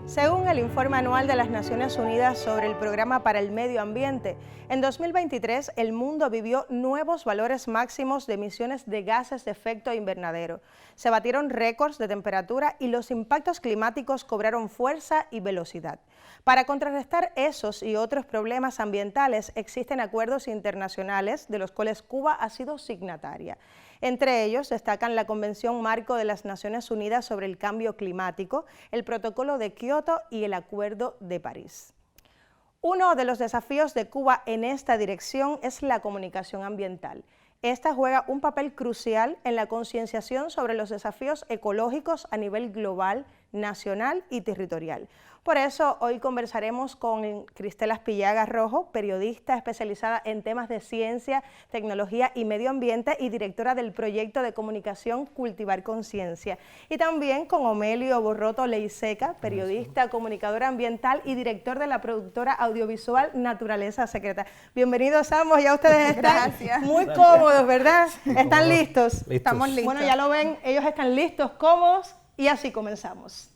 Según el informe anual de las Naciones Unidas sobre el Programa para el Medio Ambiente, en 2023 el mundo vivió nuevos valores máximos de emisiones de gases de efecto invernadero. Se batieron récords de temperatura y los impactos climáticos cobraron fuerza y velocidad. Para contrarrestar esos y otros problemas ambientales existen acuerdos internacionales de los cuales Cuba ha sido signataria. Entre ellos destacan la Convención Marco de las Naciones Unidas sobre el Cambio Climático, el Protocolo de Kioto y el Acuerdo de París. Uno de los desafíos de Cuba en esta dirección es la comunicación ambiental. Esta juega un papel crucial en la concienciación sobre los desafíos ecológicos a nivel global, nacional y territorial. Por eso hoy conversaremos con Cristela Aspillaga Rojo, periodista especializada en temas de ciencia, tecnología y medio ambiente y directora del proyecto de comunicación Cultivar Conciencia. Y también con Omelio Borroto Leiseca, periodista, comunicador ambiental y director de la productora audiovisual Naturaleza Secreta. Bienvenidos ambos, ya ustedes están muy cómodos, ¿verdad? ¿Están listos? Estamos listos. Bueno, ya lo ven, ellos están listos, cómodos y así comenzamos.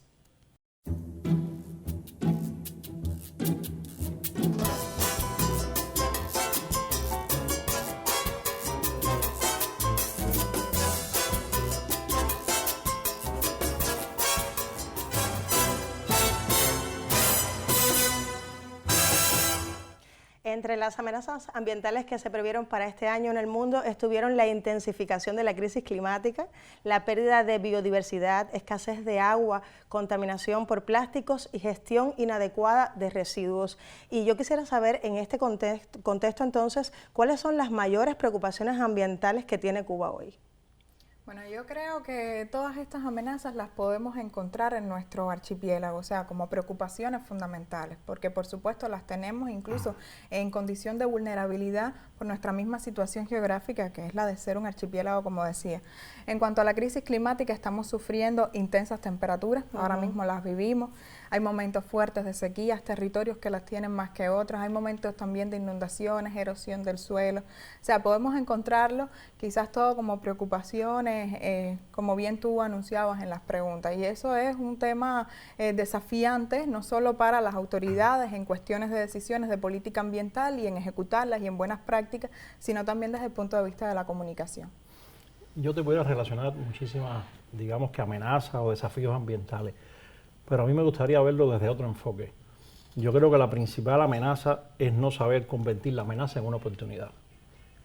Entre las amenazas ambientales que se previeron para este año en el mundo estuvieron la intensificación de la crisis climática, la pérdida de biodiversidad, escasez de agua, contaminación por plásticos y gestión inadecuada de residuos. Y yo quisiera saber en este contexto entonces, ¿cuáles son las mayores preocupaciones ambientales que tiene Cuba hoy? Bueno, yo creo que todas estas amenazas las podemos encontrar en nuestro archipiélago, o sea, como preocupaciones fundamentales, porque por supuesto las tenemos incluso en condición de vulnerabilidad por nuestra misma situación geográfica, que es la de ser un archipiélago, como decía. En cuanto a la crisis climática, estamos sufriendo intensas temperaturas, ahora mismo las vivimos, hay momentos fuertes de sequías, territorios que las tienen más que otros, hay momentos también de inundaciones, erosión del suelo, o sea, podemos encontrarlo quizás todo como preocupaciones, como bien tú anunciabas en las preguntas, y eso es un tema desafiante, no solo para las autoridades en cuestiones de decisiones de política ambiental y en ejecutarlas y en buenas prácticas, sino también desde el punto de vista de la comunicación. Yo te voy a relacionar muchísimas, digamos que amenazas o desafíos ambientales, pero a mí me gustaría verlo desde otro enfoque. Yo creo que la principal amenaza es no saber convertir la amenaza en una oportunidad.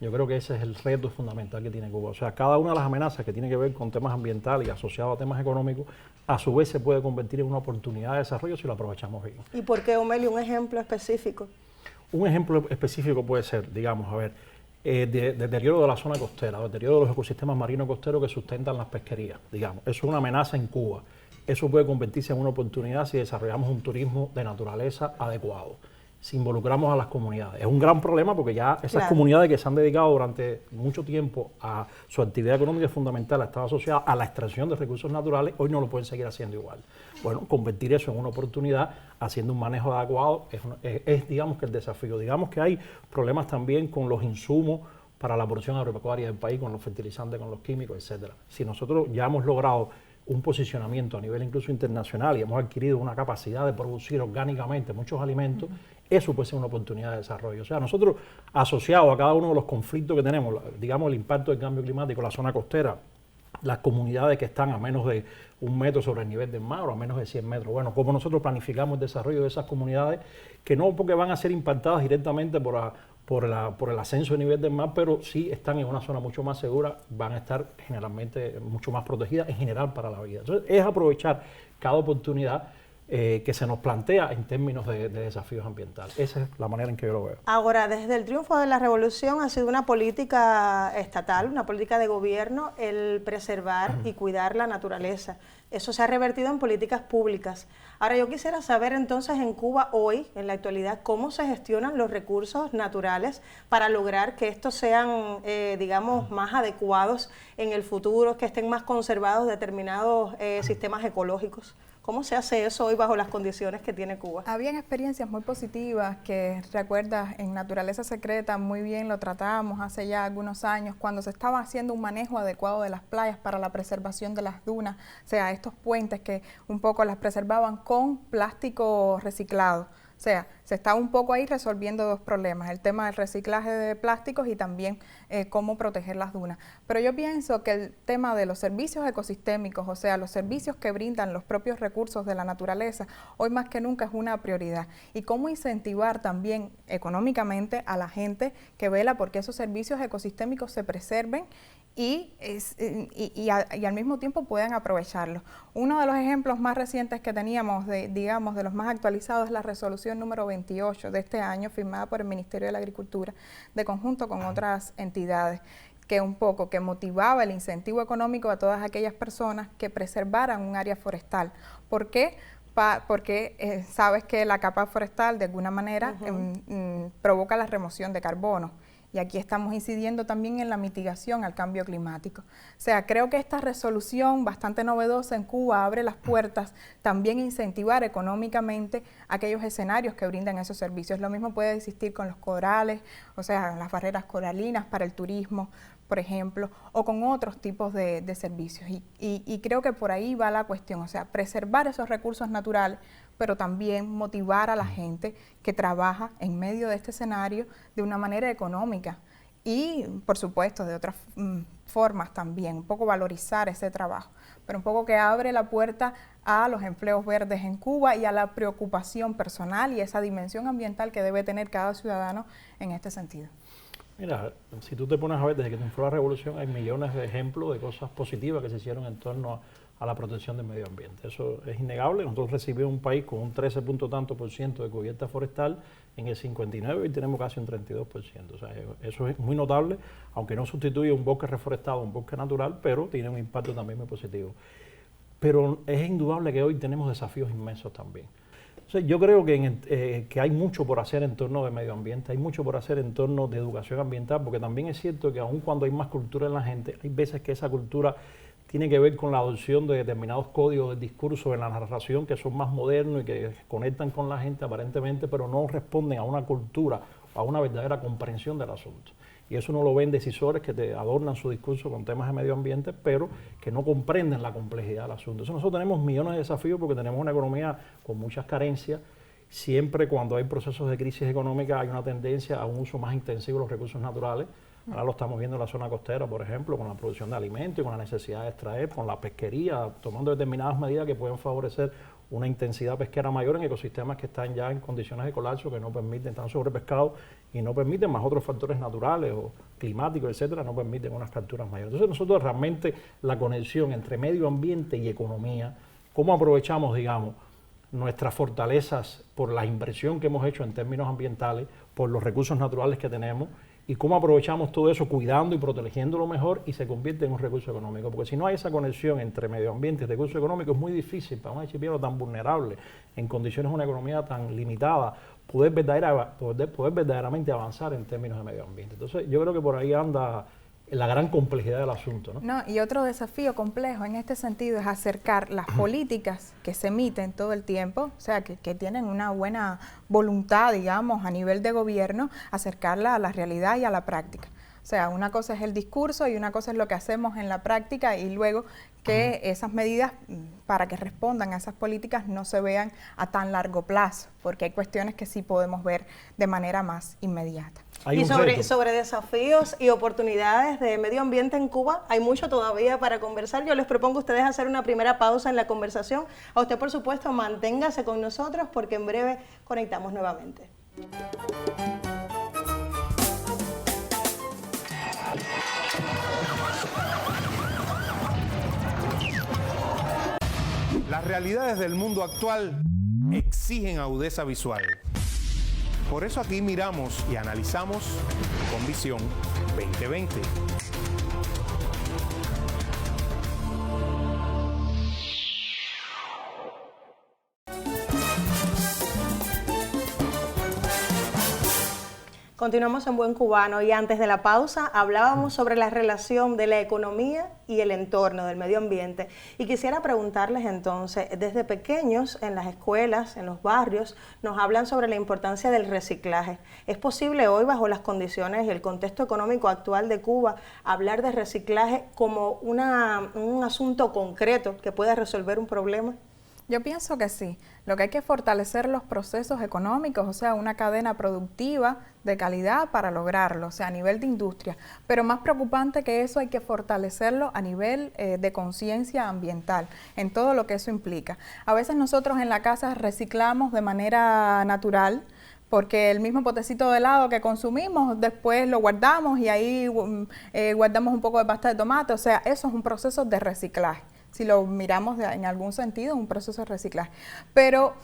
Yo creo que ese es el reto fundamental que tiene Cuba. O sea, cada una de las amenazas que tiene que ver con temas ambientales y asociados a temas económicos, a su vez se puede convertir en una oportunidad de desarrollo si lo aprovechamos bien. ¿Y por qué, Omelio, un ejemplo específico? Un ejemplo específico puede ser, digamos, a ver, deterioro de la zona costera, deterioro de los ecosistemas marinos costeros que sustentan las pesquerías, digamos. Eso es una amenaza en Cuba. Eso puede convertirse en una oportunidad si desarrollamos un turismo de naturaleza adecuado, si involucramos a las comunidades. Es un gran problema porque ya esas comunidades que se han dedicado durante mucho tiempo a su actividad económica fundamental, estaba asociada a la extracción de recursos naturales, hoy no lo pueden seguir haciendo igual. Bueno, convertir eso en una oportunidad, haciendo un manejo adecuado, es digamos que el desafío. Digamos que hay problemas también con los insumos para la producción agropecuaria del país, con los fertilizantes, con los químicos, etcétera. Si nosotros ya hemos logrado un posicionamiento a nivel incluso internacional y hemos adquirido una capacidad de producir orgánicamente muchos alimentos, eso puede ser una oportunidad de desarrollo. O sea, nosotros asociados a cada uno de los conflictos que tenemos, digamos el impacto del cambio climático, la zona costera, las comunidades que están a menos de 1 metro sobre el nivel del mar o a menos de 100 metros. Bueno, cómo nosotros planificamos el desarrollo de esas comunidades, que no porque van a ser impactadas directamente por el ascenso del nivel del mar, pero sí están en una zona mucho más segura, van a estar generalmente mucho más protegidas en general para la vida. Entonces, es aprovechar cada oportunidad que se nos plantea en términos de desafíos ambientales. Esa es la manera en que yo lo veo. Ahora, desde el triunfo de la revolución ha sido una política estatal, una política de gobierno, el preservar y cuidar la naturaleza. Eso se ha revertido en políticas públicas. Ahora, yo quisiera saber entonces en Cuba hoy, en la actualidad, cómo se gestionan los recursos naturales para lograr que estos sean, digamos, más adecuados en el futuro, que estén más conservados determinados sistemas ecológicos. ¿Cómo se hace eso hoy bajo las condiciones que tiene Cuba? Habían experiencias muy positivas que, recuerdas, en Naturaleza Secreta muy bien lo tratábamos hace ya algunos años, cuando se estaba haciendo un manejo adecuado de las playas para la preservación de las dunas. O sea, estos puentes que un poco las preservaban con plástico reciclado. O sea, se está un poco ahí resolviendo dos problemas, el tema del reciclaje de plásticos y también cómo proteger las dunas. Pero yo pienso que el tema de los servicios ecosistémicos, o sea, los servicios que brindan los propios recursos de la naturaleza, hoy más que nunca es una prioridad. Y cómo incentivar también económicamente a la gente que vela porque esos servicios ecosistémicos se preserven y al mismo tiempo puedan aprovecharlo. Uno de los ejemplos más recientes que teníamos, digamos, de los más actualizados, es la resolución número 28 de este año, firmada por el Ministerio de la Agricultura, de conjunto con otras entidades, que un poco que motivaba el incentivo económico a todas aquellas personas que preservaran un área forestal. ¿Por qué? Porque sabes que la capa forestal de alguna manera provoca la remoción de carbono. Y aquí estamos incidiendo también en la mitigación al cambio climático. O sea, creo que esta resolución bastante novedosa en Cuba abre las puertas también a incentivar económicamente aquellos escenarios que brindan esos servicios. Lo mismo puede existir con los corales, o sea, las barreras coralinas para el turismo, por ejemplo, o con otros tipos de servicios. Y creo que por ahí va la cuestión, o sea, preservar esos recursos naturales, pero también motivar a la gente que trabaja en medio de este escenario de una manera económica y, por supuesto, de otras formas también, un poco valorizar ese trabajo, pero un poco que abre la puerta a los empleos verdes en Cuba y a la preocupación personal y esa dimensión ambiental que debe tener cada ciudadano en este sentido. Mira, si tú te pones a ver, desde que triunfó la revolución hay millones de ejemplos de cosas positivas que se hicieron en torno a la protección del medio ambiente. Eso es innegable. Nosotros recibimos un país con un 13 punto tanto por ciento de cubierta forestal en el 59 y tenemos casi un 32%. O sea, eso es muy notable, aunque no sustituye un bosque reforestado, un bosque natural, pero tiene un impacto también muy positivo. Pero es indudable que hoy tenemos desafíos inmensos también. Entonces, yo creo que hay mucho por hacer en torno de medio ambiente, hay mucho por hacer en torno de educación ambiental, porque también es cierto que aun cuando hay más cultura en la gente, hay veces que esa cultura tiene que ver con la adopción de determinados códigos de discurso en la narración que son más modernos y que conectan con la gente aparentemente, pero no responden a una cultura o a una verdadera comprensión del asunto. Y eso uno lo ve en decisores que te adornan su discurso con temas de medio ambiente, pero que no comprenden la complejidad del asunto. Entonces nosotros tenemos millones de desafíos porque tenemos una economía con muchas carencias. Siempre cuando hay procesos de crisis económica hay una tendencia a un uso más intensivo de los recursos naturales. Ahora lo estamos viendo en la zona costera, por ejemplo, con la producción de alimentos y con la necesidad de extraer, con la pesquería, tomando determinadas medidas que pueden favorecer una intensidad pesquera mayor en ecosistemas que están ya en condiciones de colapso, que no permiten, están sobrepescados y no permiten, más otros factores naturales o climáticos, etcétera, no permiten unas capturas mayores. Entonces nosotros realmente la conexión entre medio ambiente y economía, cómo aprovechamos, digamos, nuestras fortalezas por la inversión que hemos hecho en términos ambientales, por los recursos naturales que tenemos, y cómo aprovechamos todo eso cuidando y protegiéndolo mejor y se convierte en un recurso económico. Porque si no hay esa conexión entre medio ambiente y recurso económico, es muy difícil para un archipiélago tan vulnerable, en condiciones de una economía tan limitada, poder verdaderamente avanzar en términos de medio ambiente. Entonces, yo creo que por ahí anda la gran complejidad del asunto, ¿no? Y otro desafío complejo en este sentido es acercar las políticas que se emiten todo el tiempo, o sea, que tienen una buena voluntad, digamos, a nivel de gobierno, acercarla a la realidad y a la práctica. O sea, una cosa es el discurso y una cosa es lo que hacemos en la práctica y luego que esas medidas, para que respondan a esas políticas, no se vean a tan largo plazo, porque hay cuestiones que sí podemos ver de manera más inmediata. Y sobre desafíos y oportunidades de medio ambiente en Cuba, hay mucho todavía para conversar. Yo les propongo a ustedes hacer una primera pausa en la conversación. A usted, por supuesto, manténgase con nosotros porque en breve conectamos nuevamente. Las realidades del mundo actual exigen agudeza visual. Por eso aquí miramos y analizamos con Visión 2020. Continuamos en Buen Cubano y antes de la pausa hablábamos sobre la relación de la economía y el entorno del medio ambiente. Y quisiera preguntarles entonces, desde pequeños en las escuelas, en los barrios, nos hablan sobre la importancia del reciclaje. ¿Es posible hoy, bajo las condiciones y el contexto económico actual de Cuba, hablar de reciclaje como un asunto concreto que pueda resolver un problema? Yo pienso que sí. Lo que hay que fortalecer los procesos económicos, o sea, una cadena productiva de calidad para lograrlo, o sea, a nivel de industria. Pero más preocupante que eso, hay que fortalecerlo a nivel de conciencia ambiental, en todo lo que eso implica. A veces nosotros en la casa reciclamos de manera natural, porque el mismo potecito de helado que consumimos, después lo guardamos y ahí guardamos un poco de pasta de tomate, o sea, eso es un proceso de reciclaje. Si lo miramos en algún sentido, un proceso de reciclaje. Pero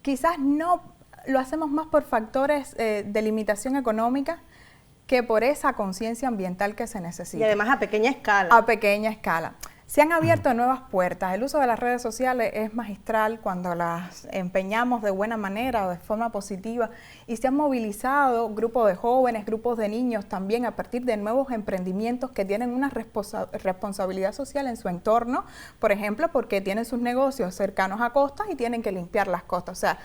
quizás no lo hacemos más por factores de limitación económica que por esa conciencia ambiental que se necesita. Y además a pequeña escala. A pequeña escala. Se han abierto nuevas puertas. El uso de las redes sociales es magistral cuando las empeñamos de buena manera o de forma positiva, y se han movilizado grupos de jóvenes, grupos de niños también a partir de nuevos emprendimientos que tienen una responsabilidad social en su entorno, por ejemplo, porque tienen sus negocios cercanos a costas y tienen que limpiar las costas. O sea,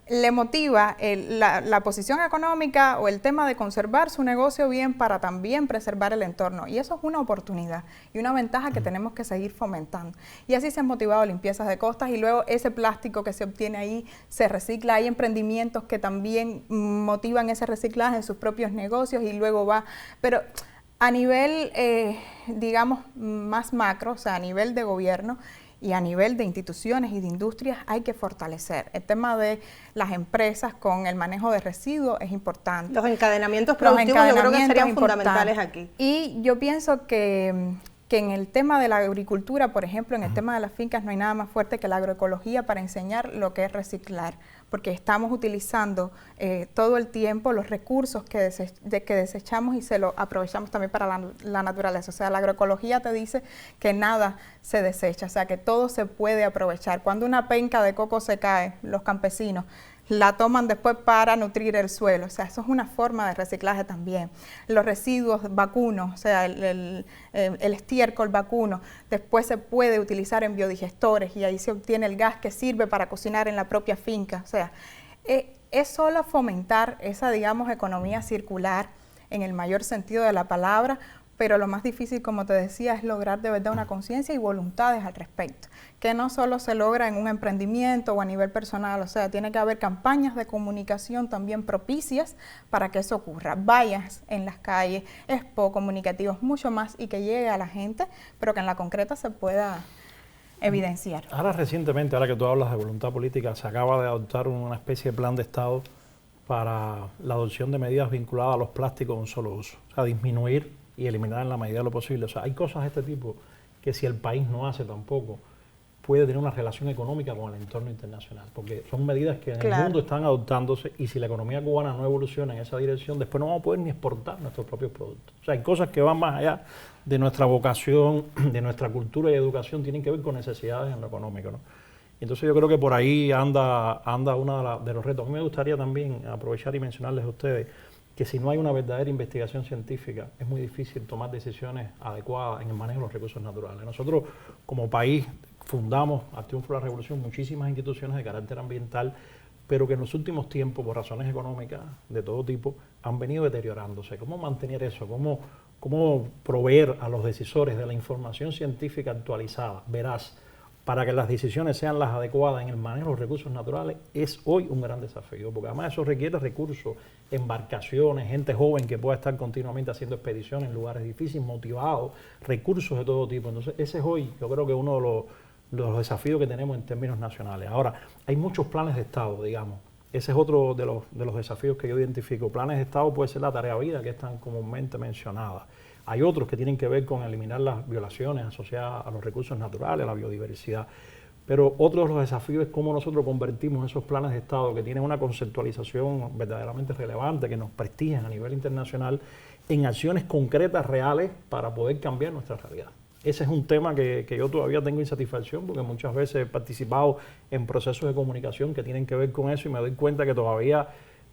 le motiva la posición económica o el tema de conservar su negocio bien para también preservar el entorno. Y eso es una oportunidad y una ventaja que tenemos que seguir fomentando. Y así se han motivado limpiezas de costas y luego ese plástico que se obtiene ahí se recicla. Hay emprendimientos que también motivan ese reciclaje en sus propios negocios y luego va. Pero a nivel, digamos, más macro, o sea, a nivel de gobierno, y a nivel de instituciones y de industrias hay que fortalecer. El tema de las empresas con el manejo de residuos es importante. Los encadenamientos productivos yo creo que serían fundamentales aquí. Y yo pienso que en el tema de la agricultura, por ejemplo, en el tema de las fincas, no hay nada más fuerte que la agroecología para enseñar lo que es reciclar, porque estamos utilizando todo el tiempo los recursos que desechamos y se los aprovechamos también para la naturaleza. O sea, la agroecología te dice que nada se desecha, o sea, que todo se puede aprovechar. Cuando una penca de coco se cae, los campesinos la toman después para nutrir el suelo, o sea, eso es una forma de reciclaje también. Los residuos vacunos, o sea, el estiércol vacuno, después se puede utilizar en biodigestores y ahí se obtiene el gas que sirve para cocinar en la propia finca. O sea, es solo fomentar esa, digamos, economía circular en el mayor sentido de la palabra, pero lo más difícil, como te decía, es lograr de verdad una conciencia y voluntades al respecto, que no solo se logra en un emprendimiento o a nivel personal, o sea, tiene que haber campañas de comunicación también propicias para que eso ocurra, vallas en las calles, expo comunicativos, mucho más, y que llegue a la gente, pero que en la concreta se pueda evidenciar. Ahora recientemente, ahora que tú hablas de voluntad política, se acaba de adoptar una especie de plan de Estado para la adopción de medidas vinculadas a los plásticos de un solo uso, o sea, disminuir y eliminar en la medida de lo posible. O sea, hay cosas de este tipo que si el país no hace tampoco, puede tener una relación económica con el entorno internacional, porque son medidas que en el mundo están adoptándose, y si la economía cubana no evoluciona en esa dirección, después no vamos a poder ni exportar nuestros propios productos. O sea, hay cosas que van más allá de nuestra vocación, de nuestra cultura y educación, tienen que ver con necesidades en lo económico, ¿no? Y entonces yo creo que por ahí anda uno de los retos. A mí me gustaría también aprovechar y mencionarles a ustedes que si no hay una verdadera investigación científica, es muy difícil tomar decisiones adecuadas en el manejo de los recursos naturales. Nosotros, como país, fundamos, al triunfo de la revolución, muchísimas instituciones de carácter ambiental, pero que en los últimos tiempos, por razones económicas de todo tipo, han venido deteriorándose. ¿Cómo mantener eso? ¿Cómo proveer a los decisores de la información científica actualizada, veraz, para que las decisiones sean las adecuadas en el manejo de los recursos naturales? Es hoy un gran desafío, porque además eso requiere recursos, embarcaciones, gente joven que pueda estar continuamente haciendo expediciones en lugares difíciles, motivados, recursos de todo tipo. Entonces ese es hoy, yo creo que uno de los desafíos que tenemos en términos nacionales. Ahora, hay muchos planes de Estado, digamos. Ese es otro de los desafíos que yo identifico. Planes de Estado puede ser la tarea vida, que es tan comúnmente mencionada. Hay otros que tienen que ver con eliminar las violaciones asociadas a los recursos naturales, a la biodiversidad. Pero otro de los desafíos es cómo nosotros convertimos esos planes de Estado que tienen una conceptualización verdaderamente relevante, que nos prestigian a nivel internacional, en acciones concretas, reales, para poder cambiar nuestra realidad. Ese es un tema que yo todavía tengo insatisfacción, porque muchas veces he participado en procesos de comunicación que tienen que ver con eso y me doy cuenta que todavía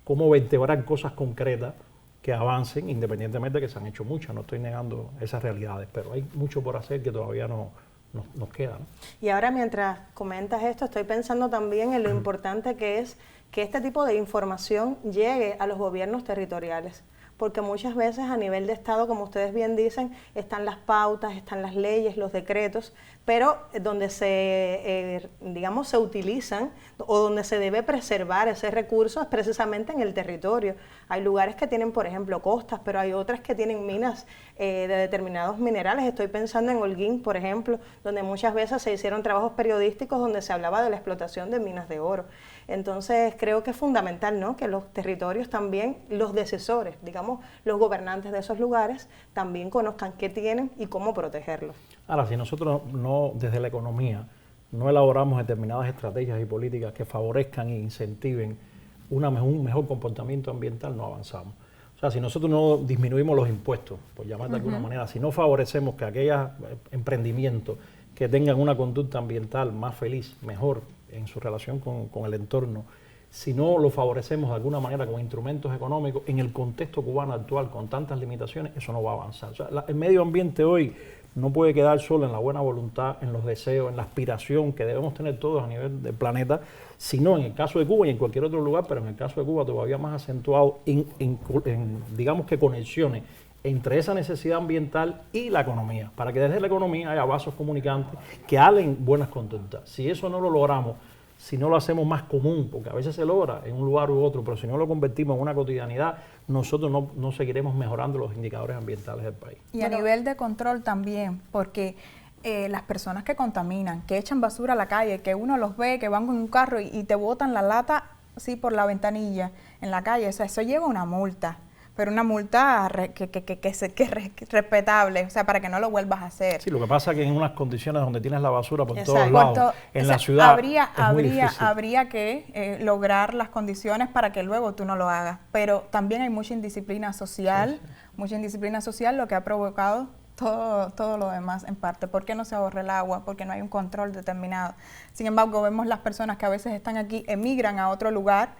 cómo vertebrar cosas concretas que avancen, independientemente de que se han hecho muchas. No estoy negando esas realidades, pero hay mucho por hacer que todavía nos queda, ¿no? Y ahora, mientras comentas esto, estoy pensando también en lo importante que es que este tipo de información llegue a los gobiernos territoriales, porque muchas veces a nivel de Estado, como ustedes bien dicen, están las pautas, están las leyes, los decretos, pero donde digamos, se utilizan o donde se debe preservar ese recurso es precisamente en el territorio. Hay lugares que tienen, por ejemplo, costas, pero hay otras que tienen minas de determinados minerales. Estoy pensando en Holguín, por ejemplo, donde muchas veces se hicieron trabajos periodísticos donde se hablaba de la explotación de minas de oro. Entonces, creo que es fundamental, ¿no?, que los territorios también, los decisores, digamos, los gobernantes de esos lugares, también conozcan qué tienen y cómo protegerlos. Ahora, si nosotros no, desde la economía, no elaboramos determinadas estrategias y políticas que favorezcan e incentiven un mejor comportamiento ambiental, no avanzamos. O sea, si nosotros no disminuimos los impuestos, por llamar de alguna manera, si no favorecemos que aquellos emprendimientos que tengan una conducta ambiental más feliz, mejor en su relación con el entorno, si no lo favorecemos de alguna manera con instrumentos económicos, en el contexto cubano actual, con tantas limitaciones, eso no va a avanzar. O sea, el medio ambiente hoy no puede quedar solo en la buena voluntad, en los deseos, en la aspiración que debemos tener todos a nivel del planeta, sino en el caso de Cuba y en cualquier otro lugar, pero en el caso de Cuba todavía más acentuado en digamos que conexiones entre esa necesidad ambiental y la economía, para que desde la economía haya vasos comunicantes que halen buenas conductas. Si eso no lo logramos, si no lo hacemos más común, porque a veces se logra en un lugar u otro, pero si no lo convertimos en una cotidianidad, nosotros no seguiremos mejorando los indicadores ambientales del país. Y a nivel de control también, porque las personas que contaminan, que echan basura a la calle, que uno los ve, que van con un carro y te botan la lata así por la ventanilla en la calle, o sea, eso lleva una multa. Pero una multa que es respetable, o sea, para que no lo vuelvas a hacer. Sí, lo que pasa es que en unas condiciones donde tienes la basura por Exacto. todos lados, en la ciudad habría que lograr las condiciones para que luego tú no lo hagas. Pero también hay mucha indisciplina social, lo que ha provocado todo lo demás en parte. ¿Por qué no se ahorra el agua? Porque no hay un control determinado. Sin embargo, vemos las personas que a veces están aquí, emigran a otro lugar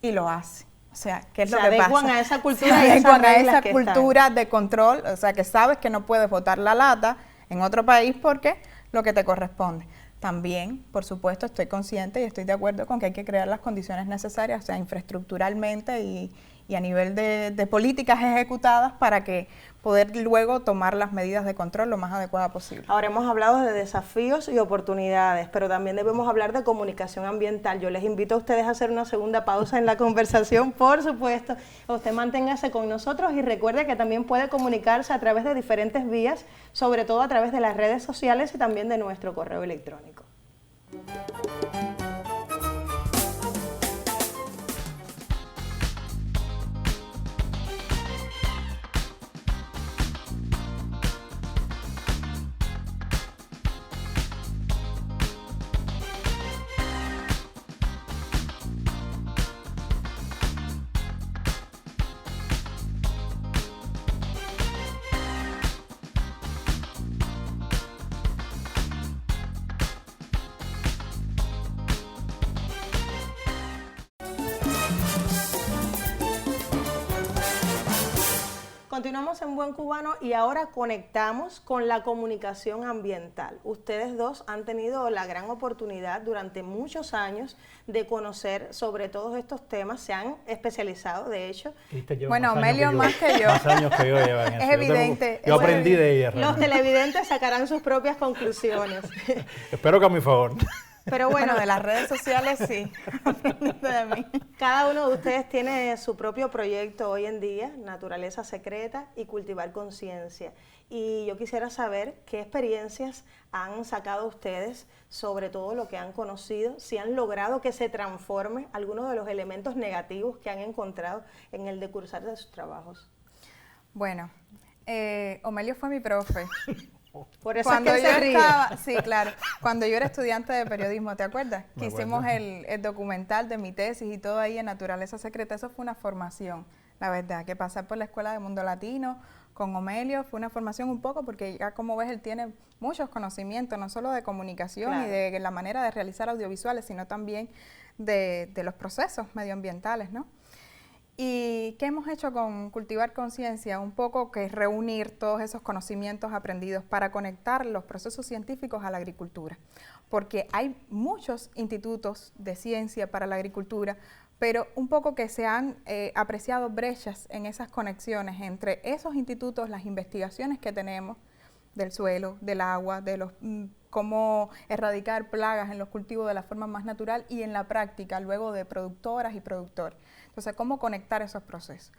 y lo hacen. O sea, ¿qué es lo que pasa? A esa cultura, se adecuan a esa cultura de control, o sea, que sabes que no puedes botar la lata en otro país porque lo que te corresponde. También, por supuesto, estoy consciente y estoy de acuerdo con que hay que crear las condiciones necesarias, o sea, infraestructuralmente y a nivel de políticas ejecutadas para que poder luego tomar las medidas de control lo más adecuada posible. Ahora hemos hablado de desafíos y oportunidades, pero también debemos hablar de comunicación ambiental. Yo les invito a ustedes a hacer una segunda pausa en la conversación, por supuesto. Usted manténgase con nosotros y recuerde que también puede comunicarse a través de diferentes vías, sobre todo a través de las redes sociales y también de nuestro correo electrónico. Continuamos en Buen Cubano y ahora conectamos con la comunicación ambiental. Ustedes dos han tenido la gran oportunidad durante muchos años de conocer sobre todos estos temas, se han especializado, de hecho. Bueno, Omelio más que yo. Más años que yo llevan eso. Es evidente. Yo aprendí de ella. Los televidentes sacarán sus propias conclusiones. Espero que a mi favor. Pero bueno, de las redes sociales sí. De mí. Cada uno de ustedes tiene su propio proyecto hoy en día, Naturaleza Secreta y Cultivar Conciencia. Y yo quisiera saber qué experiencias han sacado ustedes sobre todo lo que han conocido, si han logrado que se transforme algunos de los elementos negativos que han encontrado en el decursar de sus trabajos. Bueno, Omelio fue mi profe. Por eso es que se ríe. Sí, claro. Cuando yo era estudiante de periodismo, ¿te acuerdas? Que hicimos el documental de mi tesis y todo ahí en Naturaleza Secreta. Eso fue una formación, la verdad, que pasar por la Escuela de Mundo Latino con Omelio fue una formación un poco, porque ya como ves, él tiene muchos conocimientos, no solo de comunicación y de la manera de realizar audiovisuales, sino también de los procesos medioambientales, ¿no? ¿Y qué hemos hecho con Cultivar Conciencia? Un poco que es reunir todos esos conocimientos aprendidos para conectar los procesos científicos a la agricultura. Porque hay muchos institutos de ciencia para la agricultura, pero un poco que se han apreciado brechas en esas conexiones entre esos institutos, las investigaciones que tenemos del suelo, del agua, de los cómo erradicar plagas en los cultivos de la forma más natural y en la práctica, luego de productoras y productores. Entonces, ¿cómo conectar esos procesos?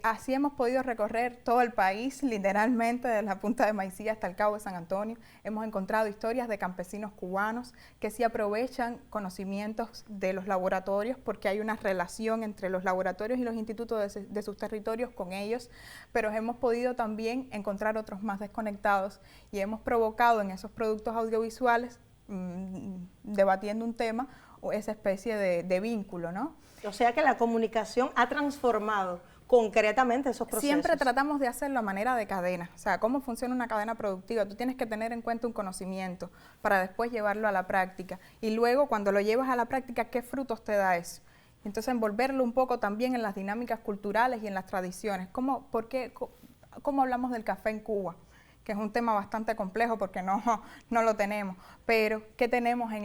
Así hemos podido recorrer todo el país, literalmente, desde la punta de Maicía hasta el Cabo de San Antonio. Hemos encontrado historias de campesinos cubanos que sí aprovechan conocimientos de los laboratorios, porque hay una relación entre los laboratorios y los institutos de sus territorios con ellos, pero hemos podido también encontrar otros más desconectados y hemos provocado en esos productos audiovisuales, debatiendo un tema, esa especie de vínculo, ¿no? O sea que la comunicación ha transformado concretamente esos procesos. Siempre tratamos de hacerlo a manera de cadena, o sea, cómo funciona una cadena productiva. Tú tienes que tener en cuenta un conocimiento para después llevarlo a la práctica. Y luego, cuando lo llevas a la práctica, ¿qué frutos te da eso? Entonces, envolverlo un poco también en las dinámicas culturales y en las tradiciones. ¿Cómo hablamos del café en Cuba? Que es un tema bastante complejo porque no lo tenemos. Pero, ¿qué tenemos en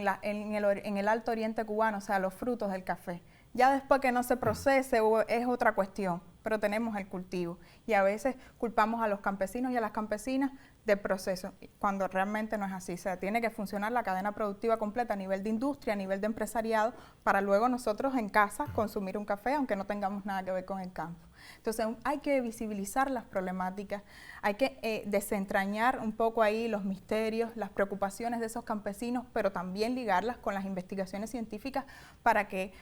el Alto Oriente cubano? O sea, los frutos del café. Ya después que no se procese es otra cuestión, pero tenemos el cultivo. Y a veces culpamos a los campesinos y a las campesinas del proceso, cuando realmente no es así. O sea, tiene que funcionar la cadena productiva completa a nivel de industria, a nivel de empresariado, para luego nosotros en casa consumir un café, aunque no tengamos nada que ver con el campo. Entonces hay que visibilizar las problemáticas, hay que desentrañar un poco ahí los misterios, las preocupaciones de esos campesinos, pero también ligarlas con las investigaciones científicas para que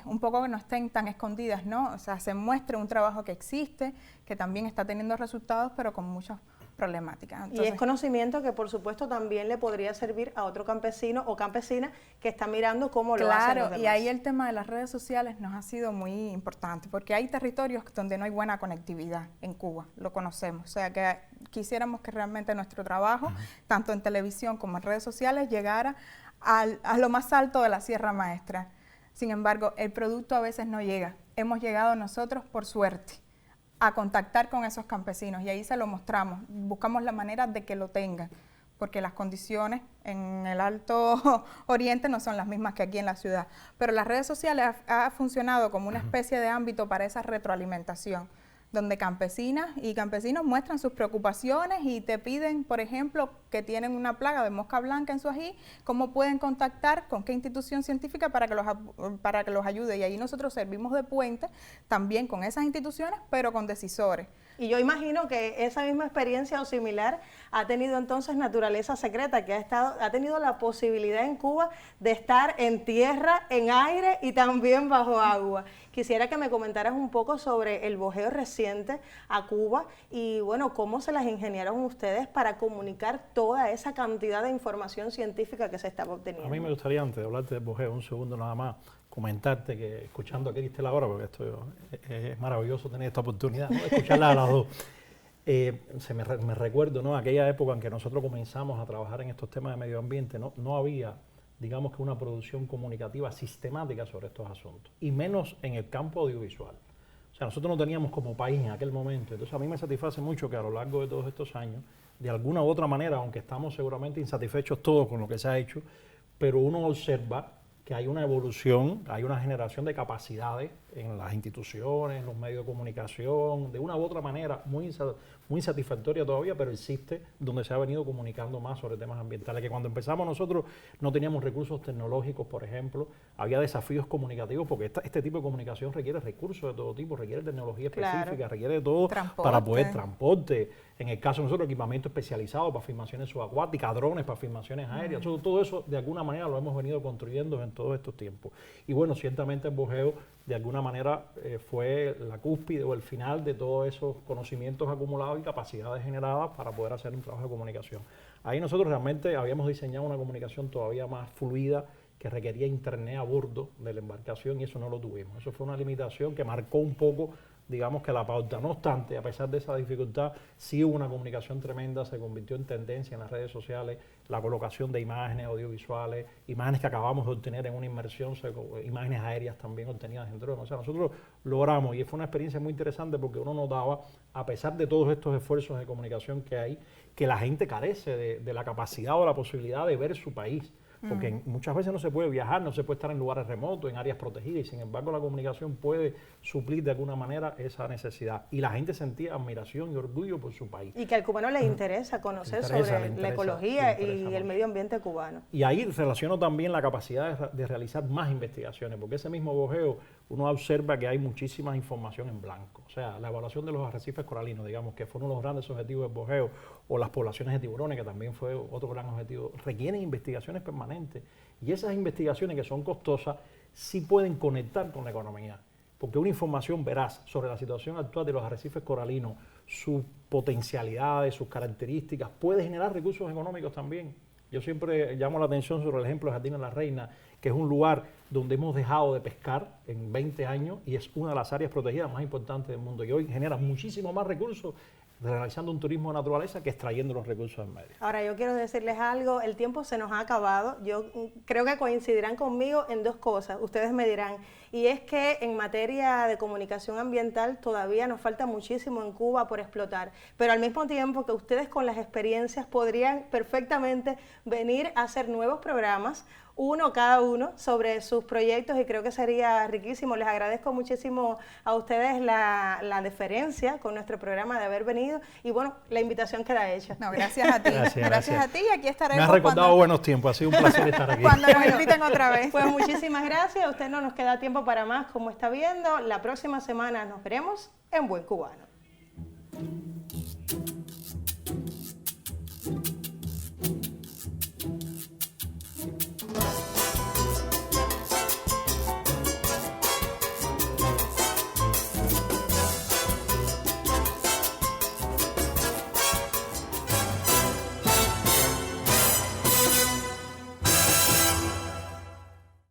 un poco que no estén tan escondidas, ¿no? O sea, se muestre un trabajo que existe, que también está teniendo resultados, pero con muchas problemáticas. Entonces, y es conocimiento que por supuesto también le podría servir a otro campesino o campesina que está mirando cómo lo hacen los demás. Claro, y ahí el tema de las redes sociales nos ha sido muy importante, porque hay territorios donde no hay buena conectividad en Cuba, lo conocemos, o sea que quisiéramos que realmente nuestro trabajo, tanto en televisión como en redes sociales, llegara a lo más alto de la Sierra Maestra. Sin embargo, el producto a veces no llega. Hemos llegado nosotros, por suerte, a contactar con esos campesinos y ahí se lo mostramos. Buscamos la manera de que lo tengan, porque las condiciones en el Alto Oriente no son las mismas que aquí en la ciudad. Pero las redes sociales ha funcionado como una especie de ámbito para esa retroalimentación, donde campesinas y campesinos muestran sus preocupaciones y te piden, por ejemplo, que tienen una plaga de mosca blanca en su ají, cómo pueden contactar con qué institución científica para que los ayude. Y ahí nosotros servimos de puente también con esas instituciones, pero con decisores. Y yo imagino que esa misma experiencia o similar ha tenido entonces Naturaleza Secreta, que ha tenido la posibilidad en Cuba de estar en tierra, en aire y también bajo agua. Quisiera que me comentaras un poco sobre el bojeo reciente a Cuba y bueno, cómo se las ingeniaron ustedes para comunicar toda esa cantidad de información científica que se estaba obteniendo. A mí me gustaría, antes de hablarte del bojeo, un segundo nada más, comentarte que escuchando a Cristel ahora, porque esto es maravilloso tener esta oportunidad, ¿no?, de escucharla a las dos. Me recuerdo, ¿no?, aquella época en que nosotros comenzamos a trabajar en estos temas de medio ambiente, no había, digamos que una producción comunicativa sistemática sobre estos asuntos, y menos en el campo audiovisual. O sea, nosotros no teníamos como país en aquel momento. Entonces a mí me satisface mucho que a lo largo de todos estos años, de alguna u otra manera, aunque estamos seguramente insatisfechos todos con lo que se ha hecho, pero uno observa que hay una evolución, hay una generación de capacidades en las instituciones, en los medios de comunicación, de una u otra manera muy satisfactoria todavía, pero existe, donde se ha venido comunicando más sobre temas ambientales, que cuando empezamos nosotros no teníamos recursos tecnológicos, por ejemplo, había desafíos comunicativos, porque este tipo de comunicación requiere recursos de todo tipo, requiere tecnología específica, claro, requiere de todo para poder transporte, en el caso de nosotros equipamiento especializado para filmaciones subacuáticas, drones para filmaciones aéreas, todo eso de alguna manera lo hemos venido construyendo en todos estos tiempos. Y bueno, ciertamente el bojeo de alguna manera fue la cúspide o el final de todos esos conocimientos acumulados y capacidades generadas para poder hacer un trabajo de comunicación. Ahí nosotros realmente habíamos diseñado una comunicación todavía más fluida, que requería internet a bordo de la embarcación, y eso no lo tuvimos. Eso fue una limitación que marcó un poco digamos que la pauta. No obstante, a pesar de esa dificultad, sí hubo una comunicación tremenda, se convirtió en tendencia en las redes sociales, la colocación de imágenes audiovisuales, imágenes que acabamos de obtener en una inmersión, imágenes aéreas también obtenidas en dron. O sea, nosotros logramos, y fue una experiencia muy interesante porque uno notaba, a pesar de todos estos esfuerzos de comunicación que hay, que la gente carece de la capacidad o la posibilidad de ver su país. Porque muchas veces no se puede viajar, no se puede estar en lugares remotos, en áreas protegidas, y sin embargo la comunicación puede suplir de alguna manera esa necesidad. Y la gente sentía admiración y orgullo por su país. Y que al cubano le interesa conocer sobre la ecología y el medio ambiente cubano. Y ahí relaciono también la capacidad de realizar más investigaciones, porque ese mismo bojeo uno observa que hay muchísima información en blanco. O sea, la evaluación de los arrecifes coralinos, digamos, que fueron los grandes objetivos del bojeo, o las poblaciones de tiburones, que también fue otro gran objetivo, requieren investigaciones permanentes. Y esas investigaciones, que son costosas, sí pueden conectar con la economía. Porque una información veraz sobre la situación actual de los arrecifes coralinos, sus potencialidades, sus características, puede generar recursos económicos también. Yo siempre llamo la atención sobre el ejemplo de Jardines La Reina, que es un lugar donde hemos dejado de pescar en 20 años y es una de las áreas protegidas más importantes del mundo, y hoy genera muchísimo más recursos realizando un turismo de naturaleza que extrayendo los recursos del medio. Ahora, yo quiero decirles algo, el tiempo se nos ha acabado. Yo creo que coincidirán conmigo en dos cosas, ustedes me dirán, y es que en materia de comunicación ambiental todavía nos falta muchísimo en Cuba por explotar, pero al mismo tiempo que ustedes con las experiencias podrían perfectamente venir a hacer nuevos programas, uno cada uno, sobre sus proyectos, y creo que sería riquísimo. Les agradezco muchísimo a ustedes la deferencia con nuestro programa de haber venido, y bueno, la invitación queda hecha. No, gracias a ti. Gracias a ti, y aquí estaremos. Me has recordado buenos tiempos, ha sido un placer estar aquí. Cuando nos inviten otra vez. Pues muchísimas gracias, a usted no nos queda tiempo para más, como está viendo. La próxima semana nos veremos en Buen Cubano.